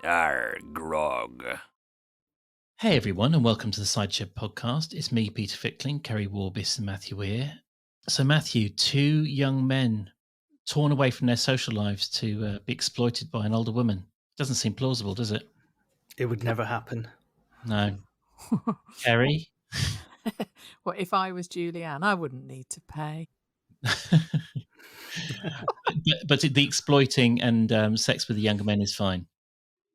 Grog. Hey everyone, and welcome to the Sideshed podcast. It's me, Peter Fickling, Keri Warbis, and Matthew Weir. So, Matthew, two young men torn away from their social lives to be exploited by an older woman. Doesn't seem plausible, does it? It would never happen. No. Keri? Well, if I was Julianne, I wouldn't need to pay. but the exploiting and sex with the younger men is fine.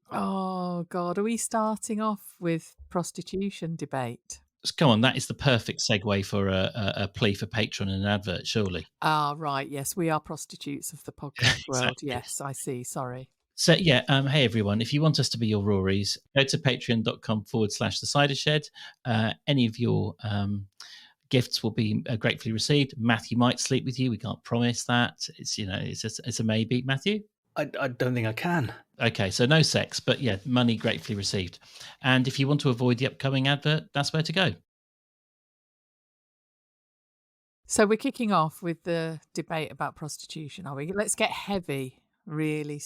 Oh, God. Are we starting off with prostitution debate? Come on, that is the perfect segue for a plea for Patreon and an advert, surely. Ah, right. Yes, we are prostitutes of the podcast world. Exactly. Yes, I see. Sorry. So, yeah, hey everyone, if you want us to be your Ruairis, go to patreon.com/the Cider Shed. Any of your gifts will be gratefully received. Matthew might sleep with you. We can't promise that. It's a maybe. Matthew? I don't think I can. Okay, so no sex, but yeah, money gratefully received. And if you want to avoid the upcoming advert, that's where to go. So we're kicking off with the debate about prostitution, are we? Let's get heavy really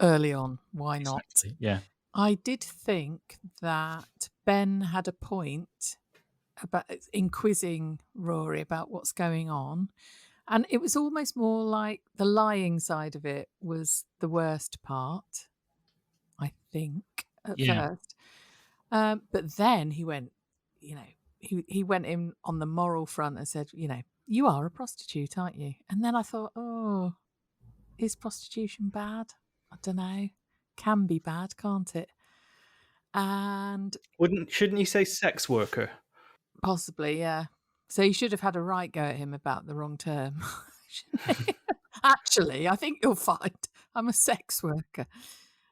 early on. Why not? Exactly. Yeah. I did think that Ben had a point about inquizzing Rory about what's going on. And it was almost more like the lying side of it was the worst part, I think, at first. But then he went, he went in on the moral front and said, you are a prostitute, aren't you? And then I thought, oh, is prostitution bad? I don't know. Can be bad, can't it? And Shouldn't you say sex worker? Possibly, yeah. So you should have had a right go at him about the wrong term. Actually, I think you'll find I'm a sex worker.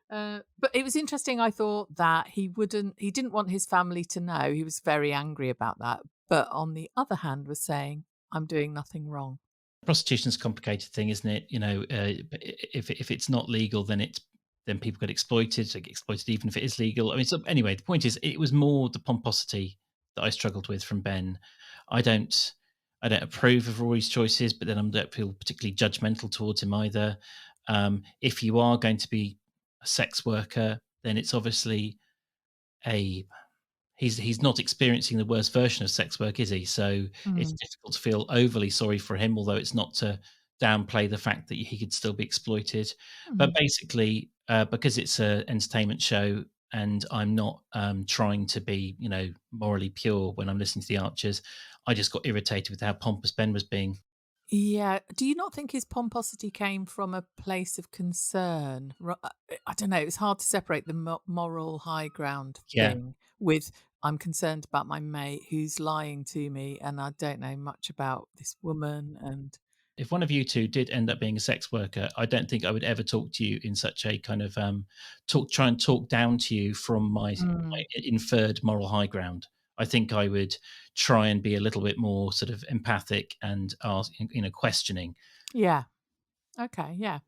But it was interesting. I thought that he didn't want his family to know. He was very angry about that. But on the other hand, was saying, I'm doing nothing wrong. Prostitution's a complicated thing, isn't it? If it's not legal, then people get exploited. So get exploited even if it is legal. I mean, so anyway, the point is, it was more the pomposity that I struggled with from Ben. I don't approve of Rory's choices, but then I don't feel particularly judgmental towards him either. If you are going to be a sex worker, then it's obviously he's not experiencing the worst version of sex work, is he? So it's difficult to feel overly sorry for him, although it's not to downplay the fact that he could still be exploited. But basically, because it's an entertainment show and I'm not trying to be, morally pure when I'm listening to the Archers, I just got irritated with how pompous Ben was being. Yeah. Do you not think his pomposity came from a place of concern? I don't know. It's hard to separate the moral high ground thing with I'm concerned about my mate who's lying to me and I don't know much about this woman. And if one of you two did end up being a sex worker, I don't think I would ever talk to you in such a kind of try and talk down to you from my inferred moral high ground. I think I would try and be a little bit more sort of empathic and ask, questioning. Yeah. Okay. Yeah.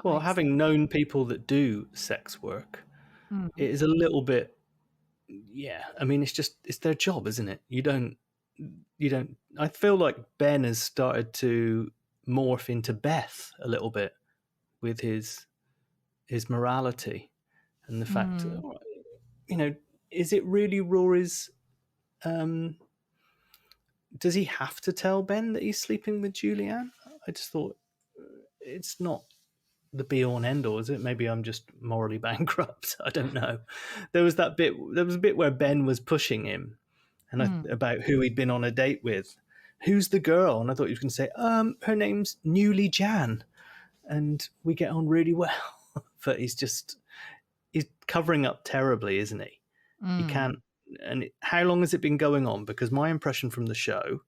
Well, having known people that do sex work, it is a little bit. Yeah, I mean, it's their job, isn't it? You don't. I feel like Ben has started to morph into Beth a little bit with his morality and the fact, is it really Rory's? Does he have to tell Ben that he's sleeping with Julianne? I just thought it's not the be all and end all, is it? Maybe I'm just morally bankrupt. I don't know. There was a bit where Ben was pushing him and about who he'd been on a date with. Who's the girl? And I thought he was going to say, her name's Newly Jan. And we get on really well. But he's covering up terribly, isn't he? He can't. And how long has it been going on? Because my impression from the show,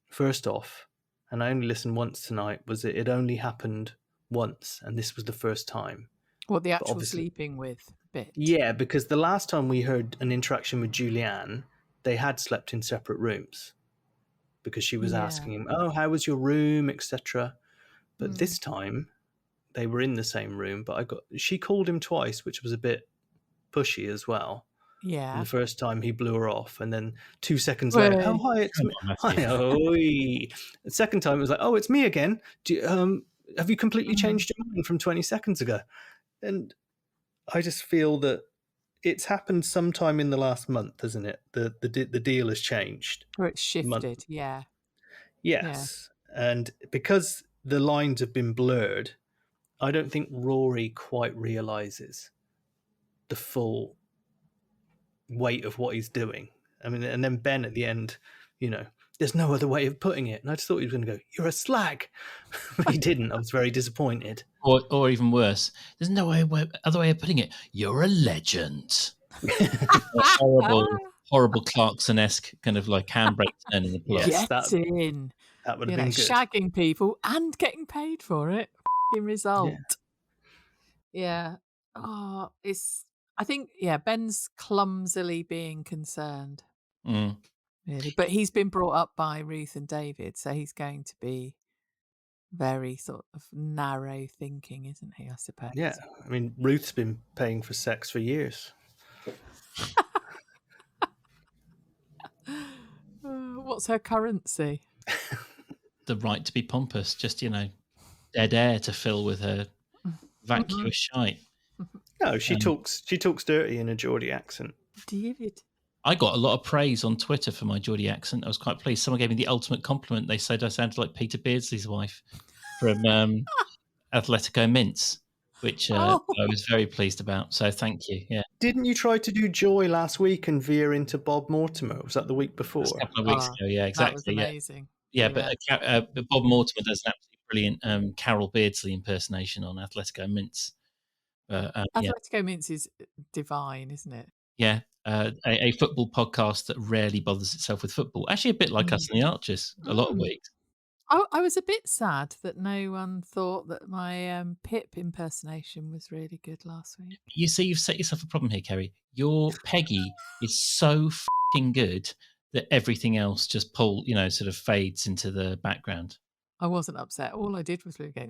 first off, and I only listened once tonight, was that it only happened once, and this was the first time. What, the actual sleeping with bit? Yeah, because the last time we heard an interaction with Julianne, they had slept in separate rooms because she was asking him, oh, how was your room, etc. But this time they were in the same room, but she called him twice, which was a bit pushy as well. Yeah. And the first time he blew her off, and then 2 seconds later, oh, hi, it's me. Hi, oi. The second time it was like, oh, it's me again. Have you completely changed your mind from 20 seconds ago? And I just feel that it's happened sometime in the last month, hasn't it? The deal has changed. Or it's Month. shifted, yeah. Yes. And because the lines have been blurred, I don't think Rory quite realizes the full weight of what he's doing. I mean, and then Ben at the end, there's no other way of putting it. And I just thought he was going to go, "You're a slag." But he didn't. I was very disappointed. Or even worse, there's no other way of putting it. You're a legend. horrible Clarkson-esque kind of like handbrake turn in the plot. Yes, Get in. That would have been good. Shagging people and getting paid for it. Result. Yeah. Oh, I think, Ben's clumsily being concerned. Really. But he's been brought up by Ruth and David, so he's going to be very sort of narrow thinking, isn't he, I suppose? Yeah. I mean, Ruth's been paying for sex for years. What's her currency? The right to be pompous, just, dead air to fill with her vacuous shite. No, she talks dirty in a Geordie accent. David. I got a lot of praise on Twitter for my Geordie accent. I was quite pleased. Someone gave me the ultimate compliment. They said I sounded like Peter Beardsley's wife from Atletico Mints, which I was very pleased about. So thank you. Yeah. Didn't you try to do Joy last week and veer into Bob Mortimer? Was that the week before? A couple of weeks ago. Yeah, exactly. That was amazing. Yeah, but Bob Mortimer does an absolutely brilliant Carol Beardsley impersonation on Atletico Mints. Atletico Mints is divine, isn't it? Yeah, a football podcast that rarely bothers itself with football. Actually, a bit like us and the Archers, a lot of weeks. I was a bit sad that no one thought that my Pip impersonation was really good last week. You see, you've set yourself a problem here, Keri. Your Peggy is so f***ing good that everything else just sort of fades into the background. I wasn't upset. All I did was really go.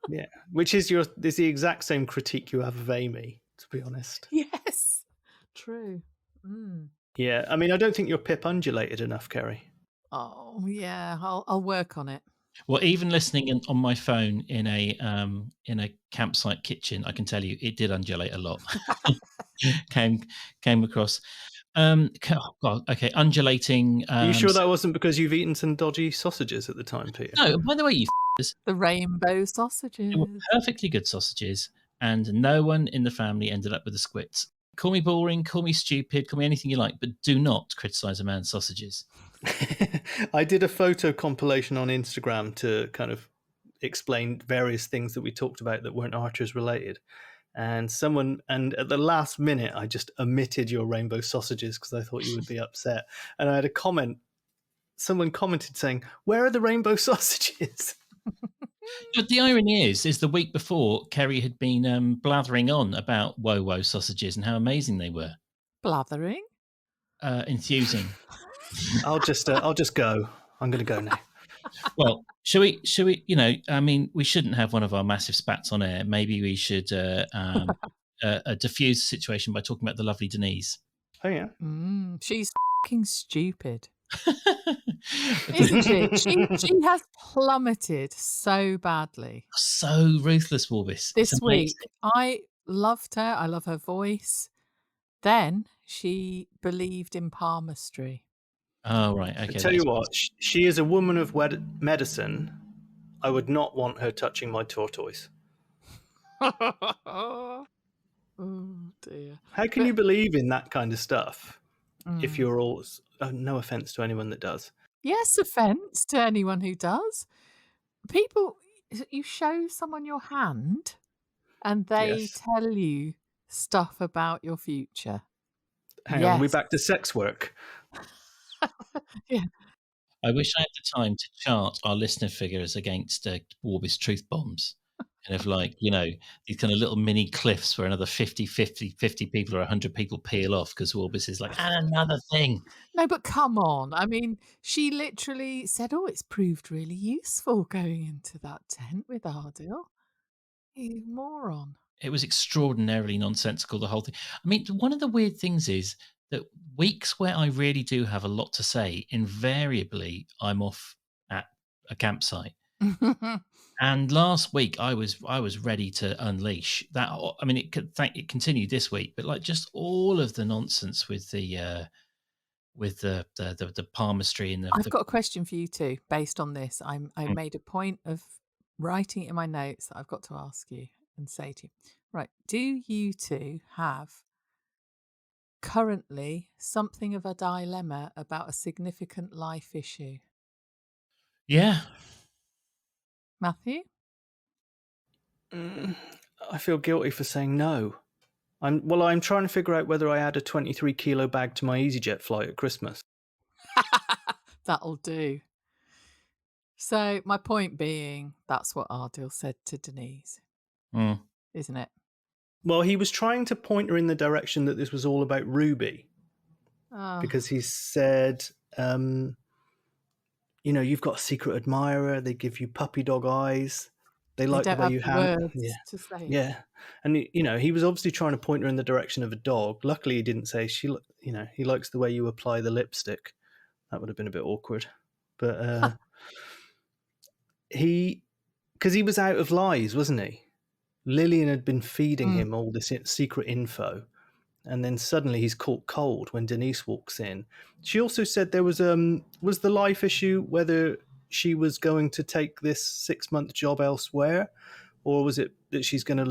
Yeah, which is the exact same critique you have of Amy, to be honest. Yes, true. Yeah, I mean, I don't think your Pip undulated enough, Keri. Oh yeah, I'll work on it. Well, even listening on my phone in a campsite kitchen, I can tell you it did undulate a lot. came across. Oh God, okay, undulating. Are you sure that wasn't because you've eaten some dodgy sausages at the time, Peter? No, by the way, the rainbow sausages. They were perfectly good sausages, and no one in the family ended up with the squits. Call me boring, call me stupid, call me anything you like, but do not criticise a man's sausages. I did a photo compilation on Instagram to kind of explain various things that we talked about that weren't Archers related. And at the last minute, I just omitted your rainbow sausages because I thought you would be upset. And I had a comment. Someone commented saying, "Where are the rainbow sausages?" But the irony is the week before, Keri had been blathering on about Wowo sausages and how amazing they were. Blathering? Enthusing. I'll just go. I'm going to go now. Well, should we? I mean, we shouldn't have one of our massive spats on air. Maybe we should diffuse the situation by talking about the lovely Denise. Oh yeah, she's fucking stupid, isn't she? She has plummeted so badly. So ruthless, Worbis. This week, I loved her. I love her voice. Then she believed in palmistry. Oh, right. Okay. I tell you what, she is a woman of medicine. I would not want her touching my tortoise. Oh, dear. How can you believe in that kind of stuff if you're all... no offence to anyone that does. Yes, offence to anyone who does. People, you show someone your hand and they tell you stuff about your future. Hang on, we're back to sex work. Yeah. I wish I had the time to chart our listener figures against Worbis truth bombs. Kind of like, these kind of little mini cliffs where another 50 people or 100 people peel off because Worbis is like, and another thing. No, but come on. I mean, she literally said, it's proved really useful going into that tent with Ardil. You moron. It was extraordinarily nonsensical, the whole thing. I mean, one of the weird things is that weeks where I really do have a lot to say, invariably I'm off at a campsite. And last week I was ready to unleash that. I mean, it continued this week, but like just all of the nonsense with the palmistry and I've got a question for you too, based on this. I Mm. made a point of writing it in my notes that I've got to ask you and say to you. Right, do you two have currently something of a dilemma about a significant life issue? Yeah. Matthew? I feel guilty for saying no. I'm trying to figure out whether I add a 23-kilo bag to my EasyJet flight at Christmas. That'll do. So my point being, that's what Ardil said to Denise, Mm. isn't it? Well, he was trying to point her in the direction that this was all about Ruby, Oh, because he said, you've got a secret admirer. They give you puppy dog eyes. They they like the don't way have you the hand. words to say it. Yeah. And, he was obviously trying to point her in the direction of a dog. Luckily, he didn't say, he likes the way you apply the lipstick. That would have been a bit awkward. But because he was out of lies, wasn't he? Lillian had been feeding him all this secret info. And then suddenly he's caught cold when Denise walks in. She also said there was the life issue whether she was going to take this 6-month job elsewhere, or was it that she's going to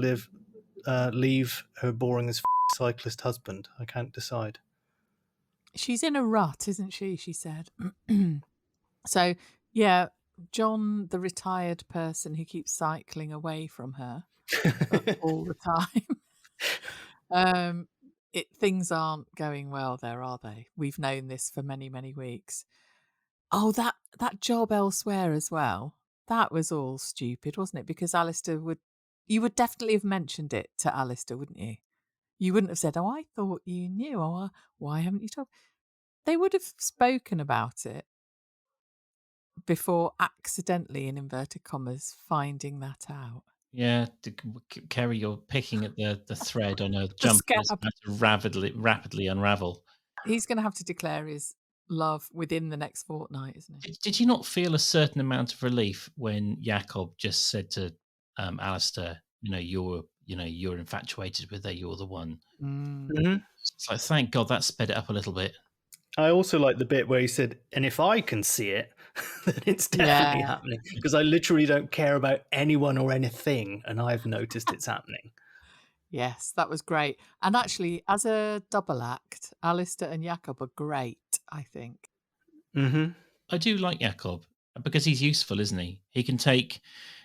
leave her boring as cyclist husband? I can't decide. She's in a rut, isn't she? She said. So, yeah, John, the retired person who keeps cycling away from her all the time. Things aren't going well there, are they? We've known this for many, many weeks. Oh, that job elsewhere as well. That was all stupid, wasn't it? Because you would definitely have mentioned it to Alistair, wouldn't you? You wouldn't have said, "Oh, I thought you knew." Or, "Why haven't you told?" They would have spoken about it before accidentally, in inverted commas, finding that out. Yeah, Keri, you're picking at the thread on a The jumper that's scab. about to rapidly unravel. He's going to have to declare his love within the next fortnight, isn't he? Did you not feel a certain amount of relief when Jakob just said to Alistair, you're infatuated with her, you're the one. Mm-hmm. It's like, thank God that sped it up a little bit. I also like the bit where he said, "And if I can see it, then it's definitely happening." Because I literally don't care about anyone or anything, and I've noticed it's happening. Yes, that was great. And actually, as a double act, Alistair and Jakob are great, I think. Mm-hmm. I do like Jakob because he's useful, isn't he? He can take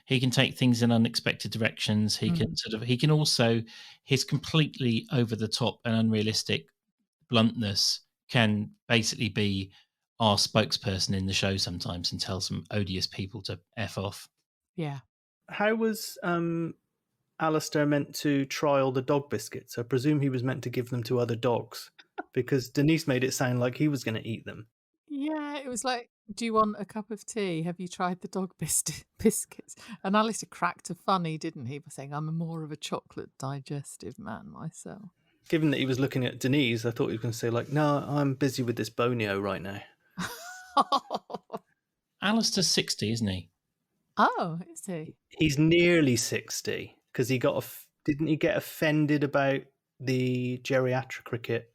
things in unexpected directions. He can also, his completely over the top and unrealistic bluntness can basically be our spokesperson in the show sometimes and tell some odious people to F off. Yeah. How was Alistair meant to trial the dog biscuits? I presume he was meant to give them to other dogs, because Denise made it sound like he was going to eat them. Yeah, it was like, "Do you want a cup of tea? Have you tried the dog biscuits?" And Alistair cracked a funny, didn't he, by saying, "I'm more of a chocolate digestive man myself." Given that he was looking at Denise, I thought he was going to say, like, "No, I'm busy with this bonio right now." Alistair's 60, isn't he? Oh, is he? He's nearly 60, because didn't he get offended about the geriatric cricket?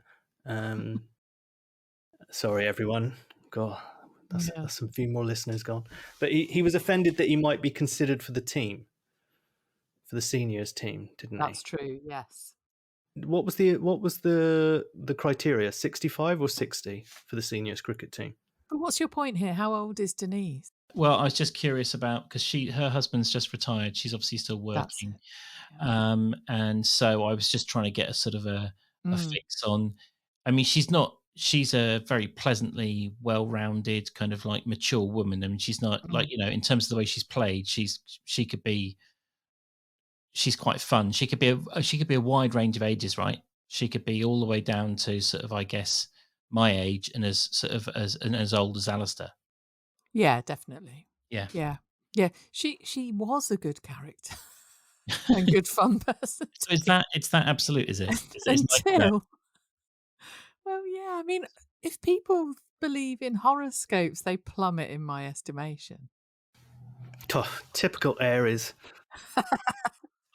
Sorry, everyone. God, that's some few more listeners gone. But he was offended that he might be considered for the team, for the seniors team, didn't he? That's true, yes. What was the criteria? 65 or 60 for the seniors cricket team? But what's your point here? How old is Denise? Well, I was just curious about, because her husband's just retired. She's obviously still working. And so I was just trying to get a sort of a fix on, I mean, she's a very pleasantly well-rounded kind of like mature woman. I mean, she's not like, in terms of the way she's played, she's quite fun. She could be a wide range of ages, right? She could be all the way down to sort of, I guess, my age and as old as Alistair. Yeah, definitely. Yeah. Yeah. Yeah. She was a good character and good fun person. So it's that absolute, is it? Until well, yeah, I mean, if people believe in horoscopes, they plummet in my estimation. Typical Aries.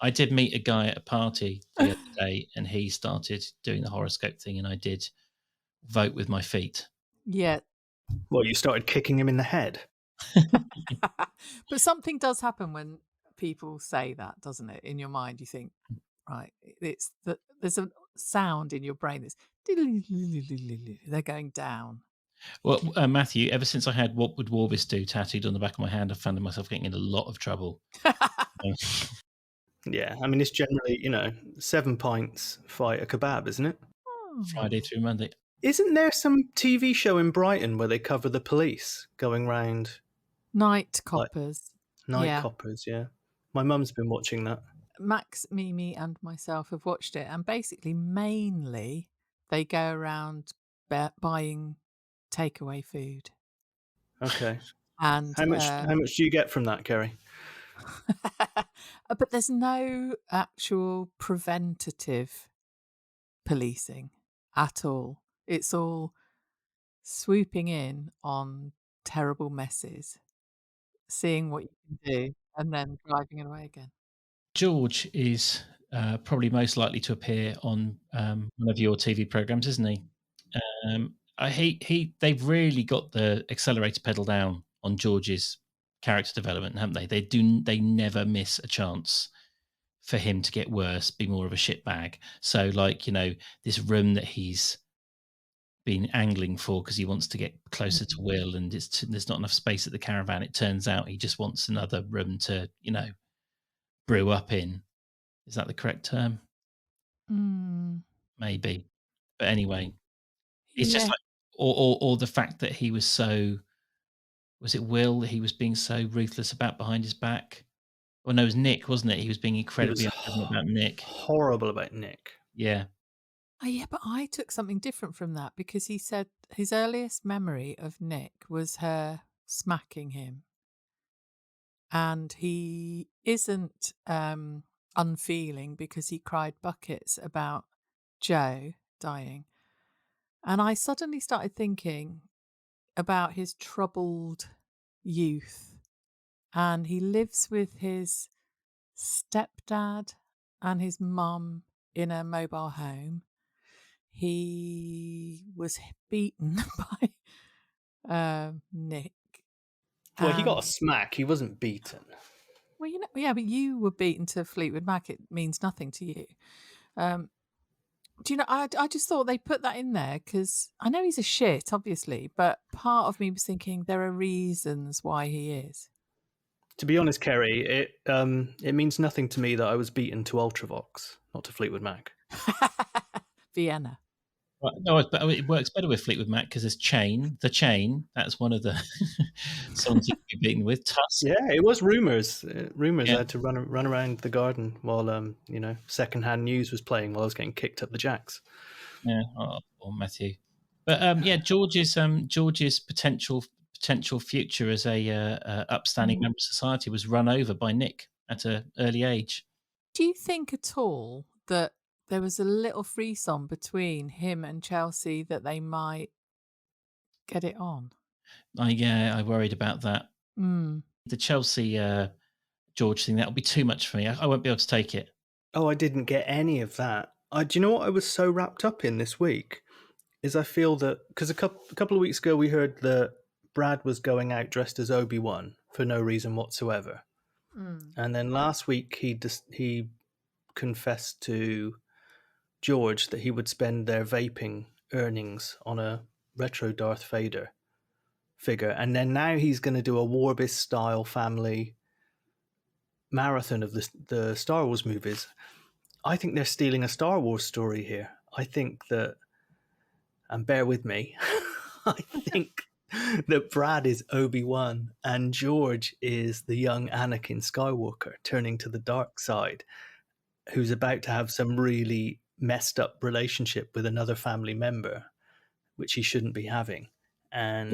I did meet a guy at a party the other day, and he started doing the horoscope thing, and I did vote with my feet. Yeah. Well, you started kicking him in the head. But something does happen when people say that, doesn't it? In your mind, you think, right, it's that there's a sound in your brain that's they're going down. Well, Matthew, ever since I had "What Would Warvis Do" tattooed on the back of my hand, I found myself getting in a lot of trouble. Yeah, I mean, it's generally, 7 pints fight a kebab, isn't it? Friday through Monday. Isn't there some TV show in Brighton where they cover the police going round Night coppers. night Yeah. coppers? Yeah, my mum's been watching that. Max, Mimi, and myself have watched it, and basically, mainly, they go around buying takeaway food. Okay, And how much do you get from that, Keri? but there's no actual preventative policing at all. It's all swooping in on terrible messes, seeing what you can do, and then driving it away again. George is probably most likely to appear on one of your TV programs, isn't he? They've really got the accelerator pedal down on George's character development, haven't they? They never miss a chance for him to get worse, be more of a shitbag. So, like, this room that he's been angling for because he wants to get closer to Will, and there's not enough space at the caravan. It turns out he just wants another room to, brew up in. Is that the correct term? Maybe. But anyway, it's just like, or the fact that he was so, was it Will that he was being so ruthless about behind his back? Well, no, it was Nick, wasn't it? He was being incredibly unpleasant about Nick. Horrible about Nick. Yeah. Oh, yeah, but I took something different from that because he said his earliest memory of Nick was her smacking him. And he isn't unfeeling because he cried buckets about Joe dying. And I suddenly started thinking about his troubled youth. And he lives with his stepdad and his mum in a mobile home. He was beaten by Nick. Well, he got a smack. He wasn't beaten. Well, yeah, but you were beaten to Fleetwood Mac. It means nothing to you. Do you know, I just thought they put that in there because I know he's a shit, obviously, but part of me was thinking there are reasons why he is. To be honest, Keri, it means nothing to me that I was beaten to Ultravox, not to Fleetwood Mac. Vienna. Well, no, it works better with Fleetwood Mac because there's Chain. The Chain, that's one of the songs you could be beaten with. Tusk. Yeah, it was rumours. I had to run around the garden while secondhand news was playing while I was getting kicked up the jacks. Yeah, or Matthew. But George's potential future as a upstanding member of society was run over by Nick at an early age. Do you think at all that there was a little frisson between him and Chelsea that they might get it on? I worried about that. The Chelsea George thing, that'll be too much for me. I won't be able to take it. Oh, I didn't get any of that. Do you know what I was so wrapped up in this week? Is I feel that because a couple of weeks ago we heard that Brad was going out dressed as Obi-Wan for no reason whatsoever, and then last week he confessed to George that he would spend their vaping earnings on a retro Darth Vader figure, and then now he's going to do a Warbis style family marathon of the Star Wars movies. I think they're stealing a Star Wars story here. I think that, and bear with me, I think that Brad is Obi-Wan and George is the young Anakin Skywalker turning to the dark side, who's about to have some really messed up relationship with another family member, which he shouldn't be having. And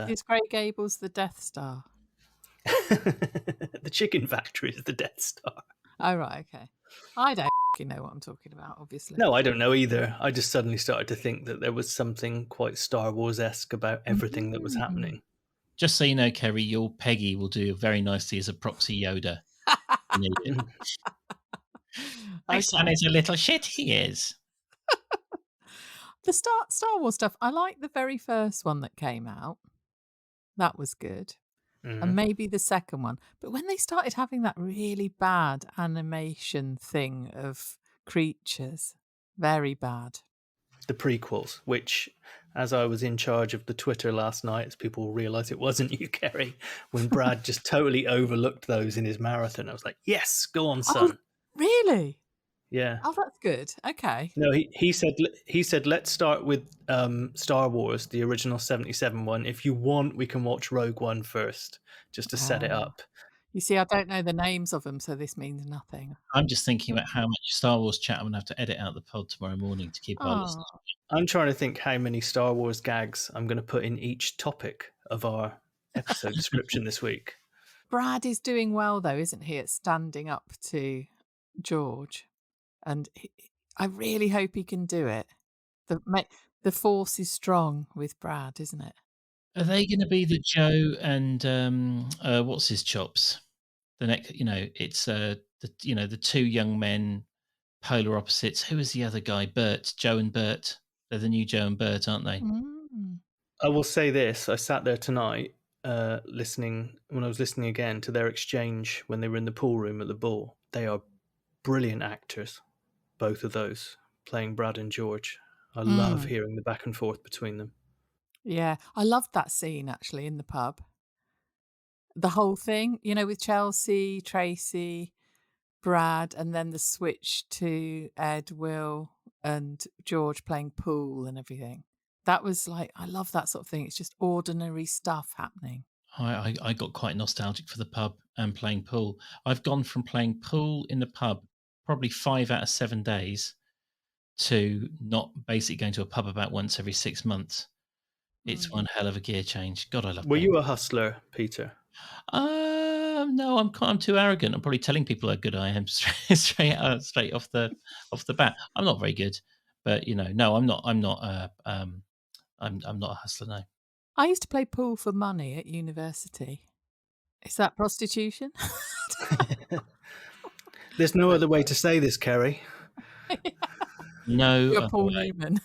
is Grey Gables the Death Star? The chicken factory is the Death Star. Oh, right, okay. I don't know what I'm talking about, obviously. No, I don't know either. I just suddenly started to think that there was something quite Star Wars-esque about everything that was happening. Just so you know, Keri, your Peggy will do very nicely as a proxy Yoda. You need it. My son Okay. is a little shit, he is. The Star Wars stuff, I like the very first one that came out. That was good. And maybe the second one. But when they started having that really bad animation thing of creatures, very bad. The prequels, which, as I was in charge of the Twitter last night, as people will realise it wasn't you, Keri, when Brad just totally overlooked those in his marathon. I was like, yes, go on, son. Really? Yeah. Oh, that's good. Okay. No, he said let's start with Star Wars, the original 77 one. If you want, we can watch Rogue One first, just to set it up. You see, I don't know the names of them, so this means nothing. I'm just thinking about how much Star Wars chat I'm going to have to edit out the pod tomorrow morning to keep our listeners. I'm trying to think how many Star Wars gags I'm going to put in each topic of our episode description this week. Brad is doing well, though, isn't he, at standing up to George? And I really hope he can do it. The force is strong with Brad, isn't it? Are they going to be the Joe and what's his chops? The next, it's the two young men, polar opposites. Who is the other guy? Bert, Joe and Bert. They're the new Joe and Bert, aren't they? I will say this: I sat there tonight, listening when I was listening again to their exchange when they were in the pool room at the ball. They are brilliant actors, both of those, playing Brad and George. I love hearing the back and forth between them. Yeah, I loved that scene actually in the pub. The whole thing, with Chelsea, Tracy, Brad, and then the switch to Ed, Will, and George playing pool and everything. That was like, I love that sort of thing. It's just ordinary stuff happening. I got quite nostalgic for the pub and playing pool. I've gone from playing pool in the pub probably 5 out of 7 days to not basically going to a pub about once every 6 months. It's one hell of a gear change. God, I love. Were you a hustler, Peter? No, I'm too arrogant. I'm probably telling people how good I am straight off the bat. I'm not very good, but no, I'm not. I'm not a hustler. No. I used to play pool for money at university. Is that prostitution? There's no other way to say this, Keri. No. You're Paul Newman.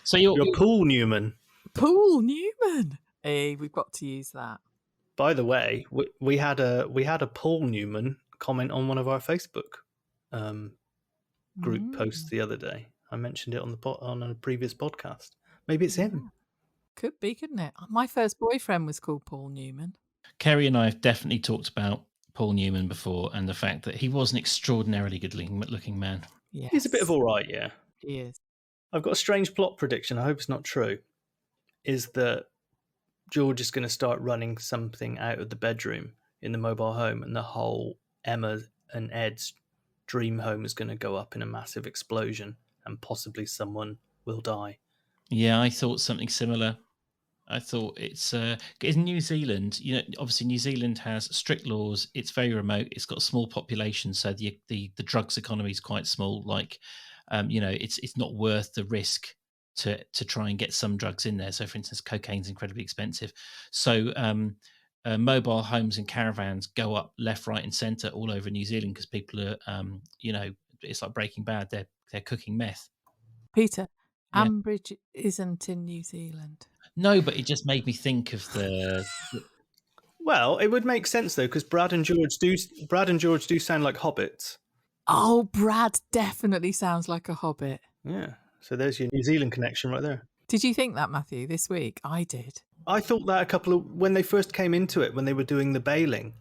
So you're Paul Newman. Paul Newman. Hey, we've got to use that. By the way, we had a Paul Newman comment on one of our Facebook group posts the other day. I mentioned it on a previous podcast. Maybe it's him. Could be, couldn't it? My first boyfriend was called Paul Newman. Keri and I have definitely talked about Paul Newman before, and the fact that he was an extraordinarily good-looking man. Yes. He's a bit of all right, yeah. He is. I've got a strange plot prediction. I hope it's not true. Is that George is going to start running something out of the bedroom in the mobile home, and the whole Emma and Ed's dream home is going to go up in a massive explosion, and possibly someone will die. Yeah, I thought something similar. I thought it's in New Zealand. Obviously New Zealand has strict laws. It's very remote. It's got a small population, so the drugs economy is quite small. Like, it's not worth the risk to try and get some drugs in there. So, for instance, cocaine's incredibly expensive. So, mobile homes and caravans go up left, right, and centre all over New Zealand because people are, it's like Breaking Bad. They're cooking meth. Peter, yeah. Ambridge isn't in New Zealand. No, but it just made me think of the. Well, it would make sense though, because Brad and George do sound like hobbits. Oh, Brad definitely sounds like a hobbit. Yeah. So there's your New Zealand connection right there. Did you think that, Matthew, this week? I did. I thought that when they first came into it, when they were doing the bailing,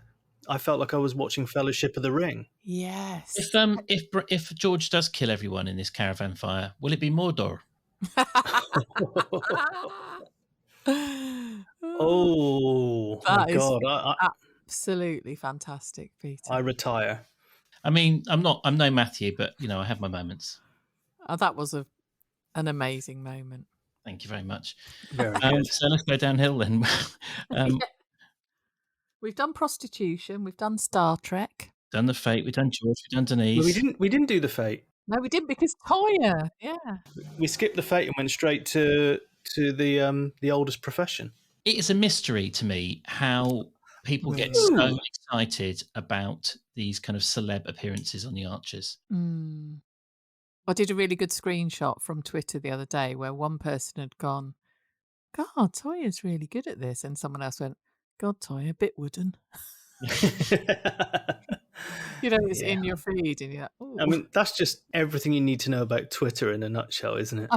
I felt like I was watching Fellowship of the Ring. Yes. If George does kill everyone in this caravan fire, will it be Mordor? Oh my God! Absolutely fantastic, Peter. I retire. I mean, I'm no Matthew, but I have my moments. Oh, that was an amazing moment. Thank you very much. Very good. So let's go downhill then. We've done prostitution. We've done Star Trek. Done the Fate. We've done George. We've done Denise. Well, we didn't do the Fate. No, we didn't because Toya. Yeah. We skipped the Fate and went straight to the oldest profession. It is a mystery to me how people get so excited about these kind of celeb appearances on the Archers. I did a really good screenshot from Twitter the other day where one person had gone, God, Toya's really good at this. And someone else went, God, Toya, a bit wooden. It's in your feed and you're like, ooh. I mean, that's just everything you need to know about Twitter in a nutshell, isn't it?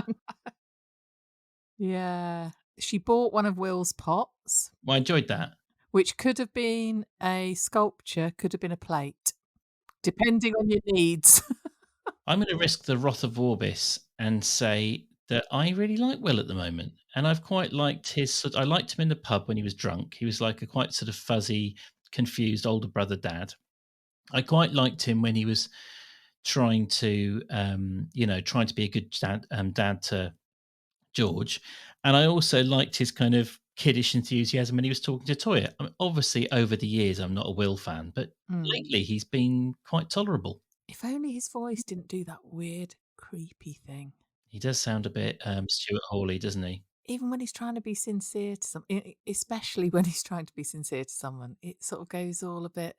Yeah. She bought one of Will's pots. Well, I enjoyed that. Which could have been a sculpture, could have been a plate, depending on your needs. I'm going to risk the wrath of Vorbis and say that I really like Will at the moment. And I've quite liked I liked him in the pub when he was drunk. He was like a quite sort of fuzzy, confused older brother dad. I quite liked him when he was trying to, trying to be a good dad to George. And I also liked his kind of kiddish enthusiasm when he was talking to Toya. I mean, obviously, over the years, I'm not a Will fan, but lately he's been quite tolerable. If only his voice didn't do that weird, creepy thing. He does sound a bit Stuart Hawley, doesn't he? Even when he's trying to be sincere to someone, especially when he's trying to be sincere to someone, it sort of goes all a bit,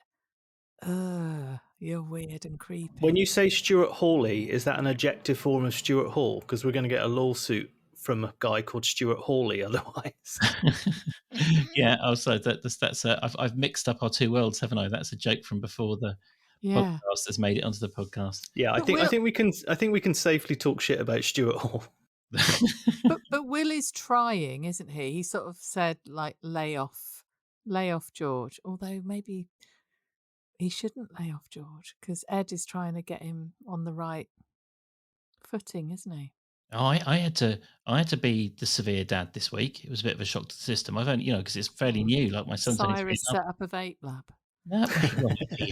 you're weird and creepy. When you say Stuart Hawley, is that an adjective form of Stuart Hall? Because we're going to get a lawsuit from a guy called Stuart Hawley otherwise. Yeah, also that's I've mixed up our two worlds, haven't I? That's a joke from before the podcast that's made it onto the podcast. Yeah, I think we can safely talk shit about Stuart Hall. but Will is trying, isn't he? He sort of said like lay off George, although maybe he shouldn't lay off George because Ed is trying to get him on the right footing, isn't he? Oh, I had to be the severe dad this week. It was a bit of a shock to the system. I've only, because it's fairly new. Like my son's only Cyrus set up a vape lab. No, he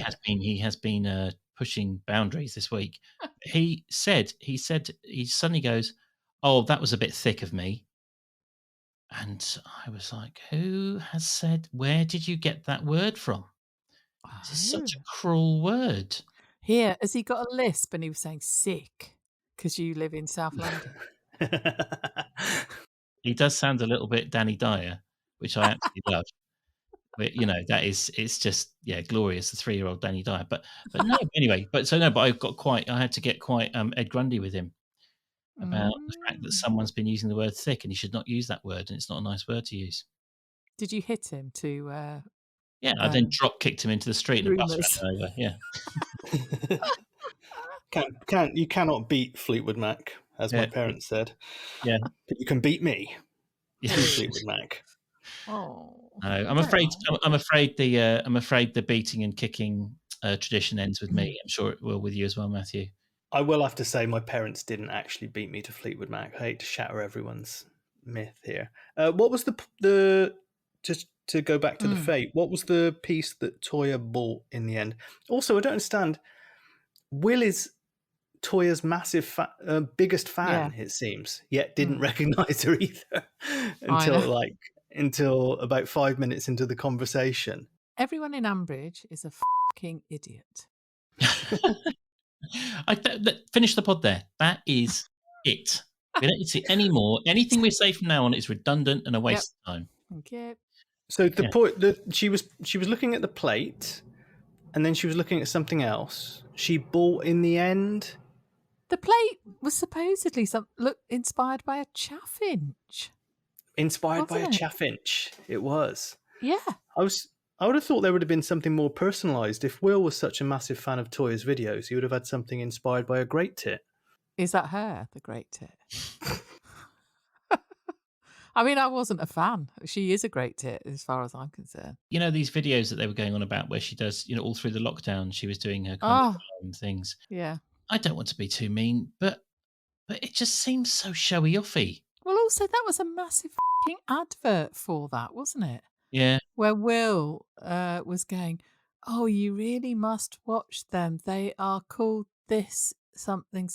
has been pushing boundaries this week. He suddenly goes, "Oh, that was a bit thick of me," and I was like, "Who has said? Where did you get that word from? This is such a cruel word." Here, has he got a lisp? And he was saying sick because you live in South London. He does sound a little bit Danny Dyer, which I absolutely love. But, it's just glorious, the 3-year-old Danny Dyer. But no, anyway. But I had to get quite Ed Grundy with him about the fact that someone's been using the word thick, and he should not use that word, and it's not a nice word to use. Did you hit him to? Yeah, I then drop kicked him into the street and the bus ran over. Yeah. You cannot beat Fleetwood Mac, as my parents said. Yeah, but you can beat me, Fleetwood Mac. Oh, no, I'm afraid the beating and kicking tradition ends with me. I'm sure it will with you as well, Matthew. I will have to say my parents didn't actually beat me to Fleetwood Mac. I hate to shatter everyone's myth here. What was the just to go back to the fate? What was the piece that Toya bought in the end? Also, I don't understand. Will is Toya's biggest fan, it seems, yet didn't recognize her either until about 5 minutes into the conversation. Everyone in Ambridge is a fucking idiot. Finish the pod there. That is it. We don't need to see any more. Anything we say from now on is redundant and a waste of time. Thank you. So the point that she was looking at the plate, and then she was looking at something else. She bought in the end. The plate was supposedly inspired by a chaffinch. Inspired by a chaffinch, it was. Yeah. I would have thought there would have been something more personalised. If Will was such a massive fan of Toya's videos, he would have had something inspired by a great tit. Is that her, the great tit? I mean, I wasn't a fan. She is a great tit, as far as I'm concerned. These videos that they were going on about where she does, all through the lockdown, she was doing her kind of things. Yeah. I don't want to be too mean, but it just seems so showy offy. Well, also, that was a massive fucking advert for that, wasn't it? Yeah. Where Will was going, oh, you really must watch them. They are called this something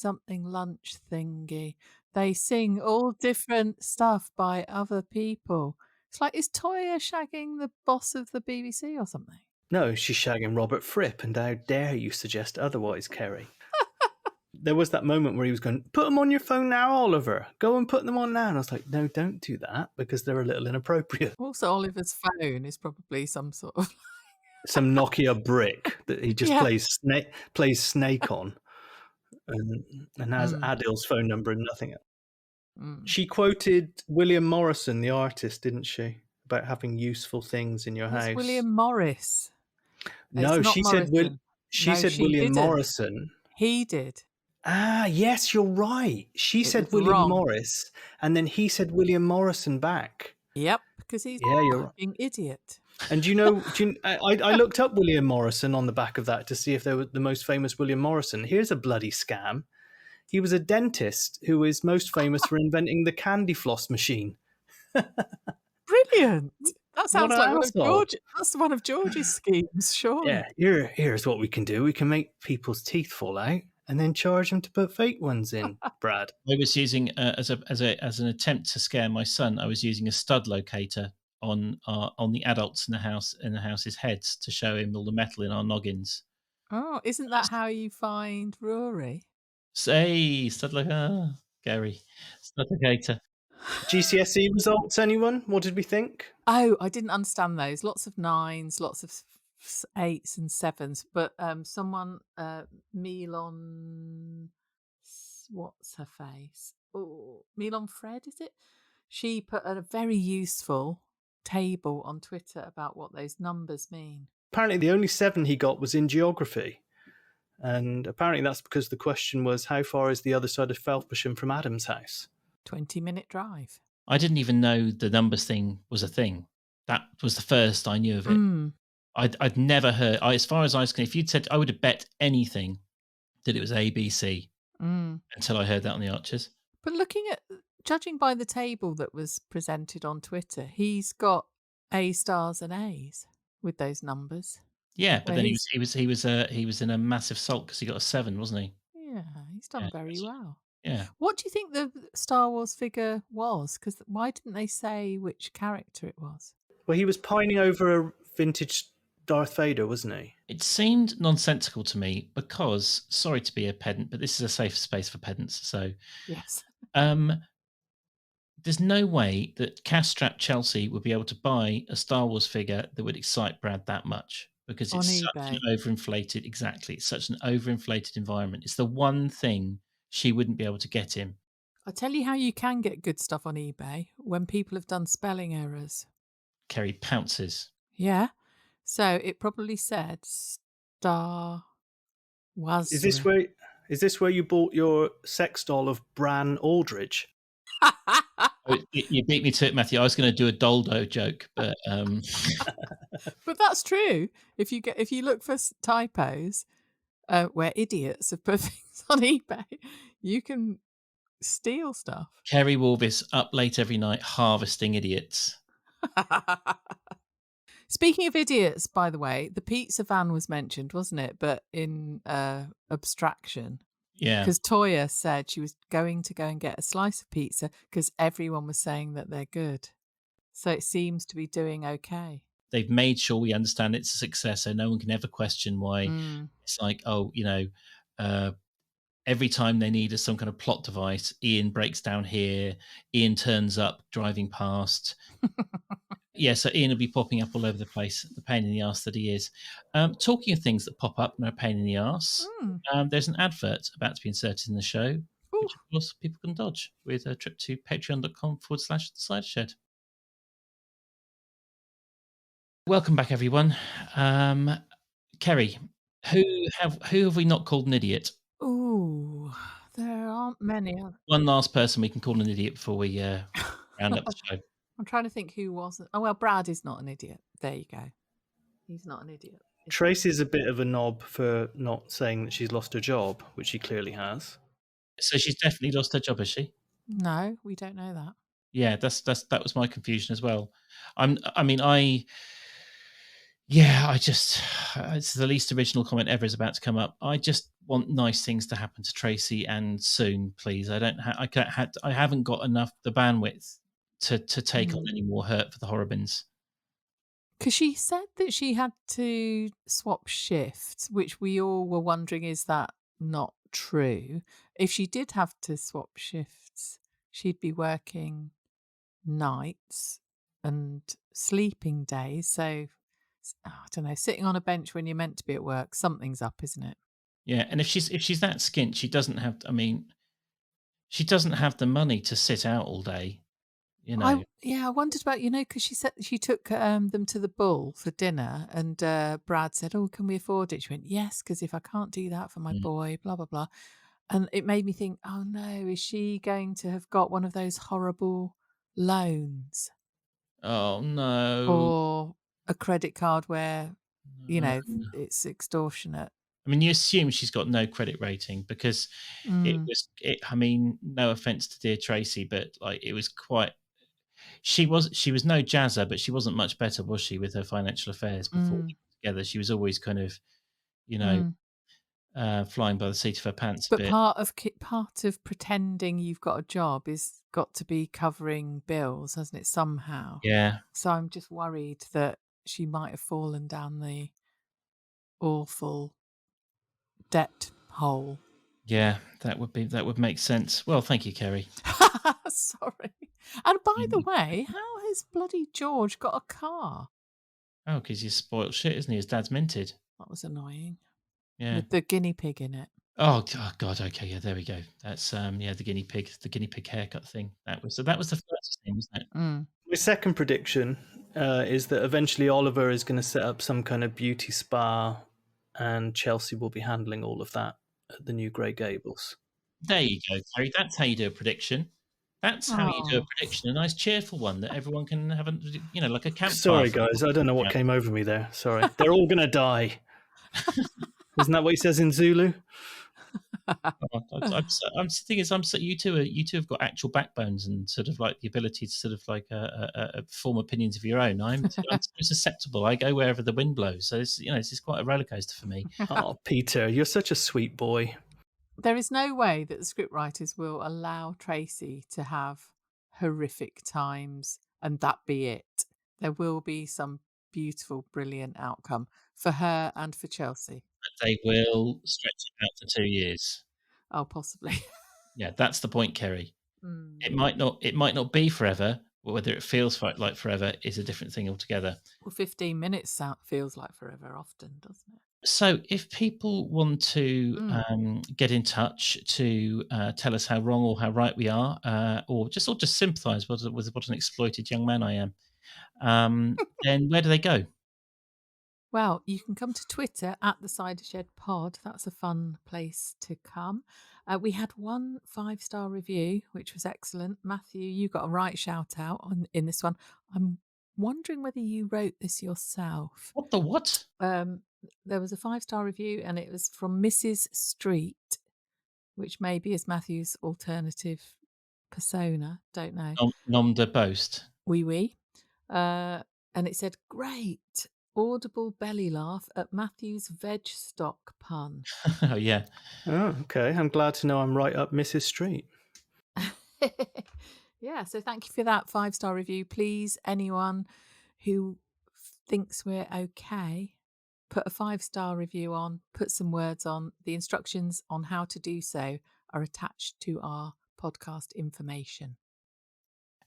lunch thingy. They sing all different stuff by other people. It's like, is Toya shagging the boss of the BBC or something? No, she's shagging Robert Fripp, and how dare you suggest otherwise, Keri? there was that moment where he was going, put them on your phone now, Oliver. Go and put them on now. And I was like, no, don't do that because they're a little inappropriate. Also, Oliver's phone is probably some sort of Some Nokia brick that he just Yeah. plays Snake on, and has Adil's phone number and nothing else. She quoted William Morrison, the artist, didn't she? About having useful things in your It's house. William Morris. No, It's not she said Morrison. she No, said she William didn't. Morrison. He did. Ah, yes, you're right. She It said was William wrong. Morris, and then he said William Morrison back. Yep, because he's Yeah, a you're right. fucking idiot. And I looked up William Morrison on the back of that to see if they were the most famous William Morrison. Here's a bloody scam. He was a dentist who is most famous for inventing the candy floss machine. Brilliant. That sounds an like asshole. that's one of George's schemes, surely. Yeah, here's what we can do. We can make people's teeth fall out and then charge them to put fake ones in, Brad. I was using as an attempt to scare my son. I was using a stud locator on the adults in the house's heads to show him all the metal in our noggins. Oh, isn't that how you find Ruairi? Say stud locator, Keri, stud locator. GCSE results, anyone? What did we think? Oh, I didn't understand those. Lots of 9s, lots of 8s and 7s. But someone, Milon, what's her face? Oh, Milon Fred, is it? She put a very useful table on Twitter about what those numbers mean. Apparently the only 7 he got was in geography. And apparently that's because the question was, how far is the other side of Felpersham from Adam's house? 20-minute drive. I didn't even know the numbers thing was a thing. That was the first I knew of it. I'd never heard, as far as I was concerned, if you'd said, I would have bet anything that it was ABC until I heard that on the Archers. But judging by the table that was presented on Twitter, he's got A stars and A's with those numbers. Yeah, but then he was in a massive sulk because he got a 7, wasn't he? Yeah, he's done very well. Yeah. What do you think the Star Wars figure was? Because why didn't they say which character it was? Well, he was pining over a vintage Darth Vader, wasn't he? It seemed nonsensical to me because, sorry to be a pedant, but this is a safe space for pedants. So, yes, there's no way that cash-strapped Chelsea would be able to buy a Star Wars figure that would excite Brad that much because it's such an overinflated. Exactly, it's such an overinflated environment. It's the one thing she wouldn't be able to get him. I'll tell you how you can get good stuff on eBay when people have done spelling errors. Keri pounces. Yeah. So it probably said Star was. Is this where you bought your sex doll of Bran Aldridge? You beat me to it, Matthew. I was going to do a Doldo joke, but but that's true. If you look for typos where idiots have put things on eBay, you can steal stuff. Keri Warvis up late every night harvesting idiots. Speaking of idiots, by the way, the pizza van was mentioned, wasn't it? But in abstraction. Yeah. Because Toya said she was going to go and get a slice of pizza because everyone was saying that they're good. So it seems to be doing okay. They've made sure we understand it's a success, so no one can ever question why. It's like, every time they need some kind of plot device, Ian breaks down here, Ian turns up driving past. Yeah, so Ian will be popping up all over the place, the pain in the arse that he is. Talking of things that pop up and are a pain in the arse, there's an advert about to be inserted in the show, which of course people can dodge with a trip to patreon.com/theslidershed. Welcome back, everyone. Keri, who have we not called an idiot? Ooh, there aren't many. One last person we can call an idiot before we round up the show. I'm trying to think who wasn't. Oh, well, Brad is not an idiot. There you go. He's not an idiot. Tracy's a bit of a knob for not saying that she's lost her job, which she clearly has. So she's definitely lost her job, has she? No, we don't know that. Yeah, that was my confusion as well. It's the least original comment ever is about to come up. I just want nice things to happen to Tracy and soon, please. I haven't got enough the bandwidth to take on any more hurt for the Horrobins. Because she said that she had to swap shifts, which we all were wondering, is that not true. If she did have to swap shifts, she'd be working nights and sleeping days. So I don't know, sitting on a bench when you're meant to be at work, something's up, isn't it? Yeah, and if she's that skint, she doesn't have. I mean, she doesn't have the money to sit out all day. You know. I wondered about, because she said she took them to the Bull for dinner, and Brad said, "Oh, can we afford it?" She went, "Yes, because if I can't do that for my Mm. boy, blah blah blah," and it made me think, "Oh no, is she going to have got one of those horrible loans Oh no. or a credit card where No. it's extortionate?" I mean, you assume she's got no credit rating because Mm, I mean, no offense to dear Tracy, but like it was quite. She was no jazzer, but she wasn't much better, was she, with her financial affairs before we mm, got together? She was always kind of, you know, mm. flying by the seat of her pants a But bit. part of pretending you've got a job is got to be covering bills, hasn't it, somehow? Yeah, So I'm just worried that she might have fallen down the awful debt hole. yeah, that would make sense. Well, thank you, Keri. Sorry. And by the Mm. way, how has bloody George got a car? Oh, because he's spoiled shit, isn't he? His dad's minted. That was annoying. Yeah. With the guinea pig in it. Oh God. Okay, yeah, there we go. That's the guinea pig haircut thing. That was the first thing, wasn't it? Mm. My second prediction is that eventually Oliver is going to set up some kind of beauty spa, and Chelsea will be handling all of that at the new Grey Gables. There you go, Keri. That's how you do a prediction. That's how you do a Oh. prediction. A nice, cheerful one that everyone can have, like a campfire. Sorry, guys, I don't know what came over me there. Sorry. They're all going to die. Isn't that what he says in Zulu? You two have got actual backbones and sort of like the ability to sort of like form opinions of your own. I'm so susceptible. I go wherever the wind blows. So this is quite a roller coaster for me. Oh, Peter, you're such a sweet boy. There is no way that the scriptwriters will allow Tracy to have horrific times and that be it. There will be some beautiful, brilliant outcome for her and for Chelsea. They will stretch it out for 2 years. Oh, possibly. Yeah, that's the point, Keri. Mm. It might not be forever, but whether it feels like forever is a different thing altogether. Well, 15 minutes feels like forever often, doesn't it? So, if people want to get in touch to tell us how wrong or how right we are, or just sympathise with what an exploited young man I am, then where do they go? Well, you can come to Twitter at the Cider Shed Pod. That's a fun place to come. We had 1 5-star review, which was excellent. Matthew, you got a right shout out in this one. I'm wondering whether you wrote this yourself. What the what? There was a 5-star review, and it was from Mrs. Street, which maybe is Matthew's alternative persona. Don't know. Nom de boast. Oui. And it said, "Great. Audible belly laugh at Matthew's veg stock pun." Oh yeah. Oh, okay. I'm glad to know I'm right up Mrs. Street. Yeah, so thank you for that 5-star review. Please, anyone who thinks we're okay, put a 5-star review on, put some words on. The instructions on how to do so are attached to our podcast information.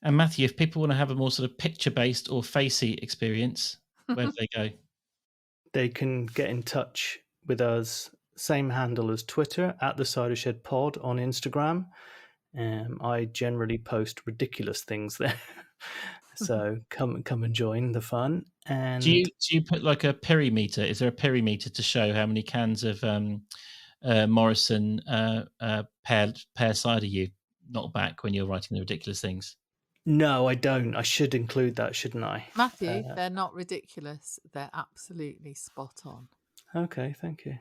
And Matthew, if people want to have a more sort of picture-based or facey experience, where do they go? They can get in touch with us, same handle as Twitter, at the Cider Shed Pod on Instagram. I generally post ridiculous things there. So come and join the fun. And Do you put like a perimeter? Is there a perimeter to show how many cans of Morrison pear cider you knock back when you're writing the ridiculous things? No, I don't. I should include that, shouldn't I? Matthew, they're not ridiculous. They're absolutely spot on. Okay, thank you.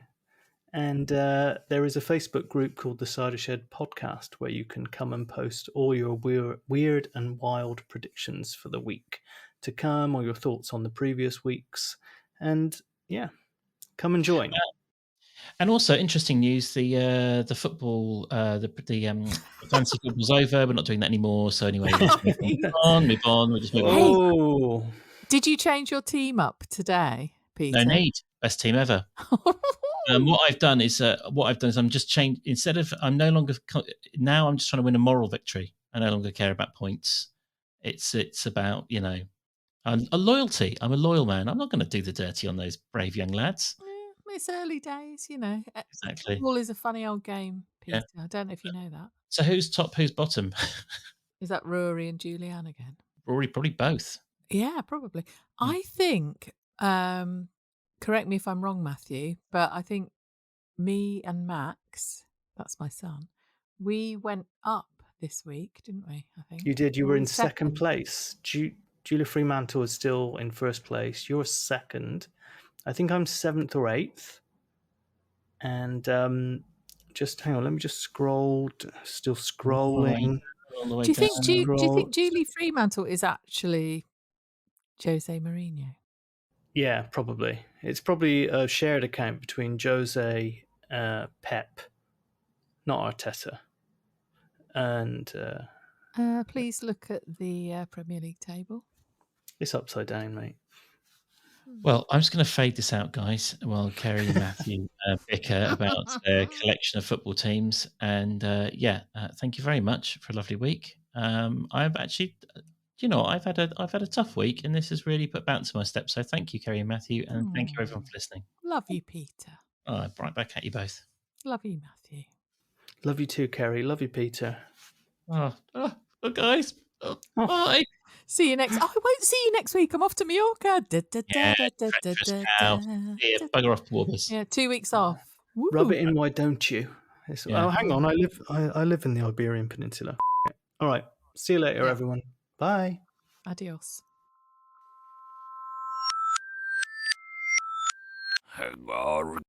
And there is a Facebook group called the Cider Shed Podcast where you can come and post all your weird and wild predictions for the week to come, or your thoughts on the previous weeks. And yeah, come and join. And also, interesting news: the football, the fantasy football's over. We're not doing that anymore. So anyway, move on. We'll just move on. Oh, Did you change your team up today, Peter? No need. Best team ever. What I've done is I'm just changed. Instead of I'm no longer now I'm just trying to win a moral victory. I no longer care about points. It's about a loyalty. I'm a loyal man. I'm not going to do the dirty on those brave young lads. It's early days, Exactly. Football is a funny old game, Yeah. Peter. I don't know if you know that. So who's top? Who's bottom? Is that Ruairi and Julianne again? Rory, probably both. Yeah, probably. I think, correct me if I'm wrong, Matthew, but I think me and Max, that's my son, we went up this week, didn't we? I think. You did. You Or were in second place. Julia Fremantle is still in first place. You're second. I think I'm 7th or 8th. And just hang on, let me just scroll. Still scrolling. All the way Do you think down. Julie Fremantle is actually Jose Mourinho? Yeah, probably. It's probably a shared account between Jose, Pep, not Arteta, and Please look at the Premier League table. it's upside down, mate. Well, I'm just going to fade this out, guys, while Keri and Matthew bicker about their collection of football teams. And thank you very much for a lovely week. I've actually, I've had a tough week, and this has really put bounce in my step. So thank you, Keri and Matthew, and thank you everyone for listening. Love you, Peter. Right back at you both. Love you, Matthew. Love you too, Keri. Love you, Peter. Guys. Bye. See you next. I won't see you next week. I'm off to Mallorca. Yeah, bugger off, Warblers. Yeah, 2 weeks off. Woo. Rub it in, why don't you? Yeah. Oh, hang on. I live in the Iberian Peninsula. All right. See you later, everyone. Bye. Adios. Hang on.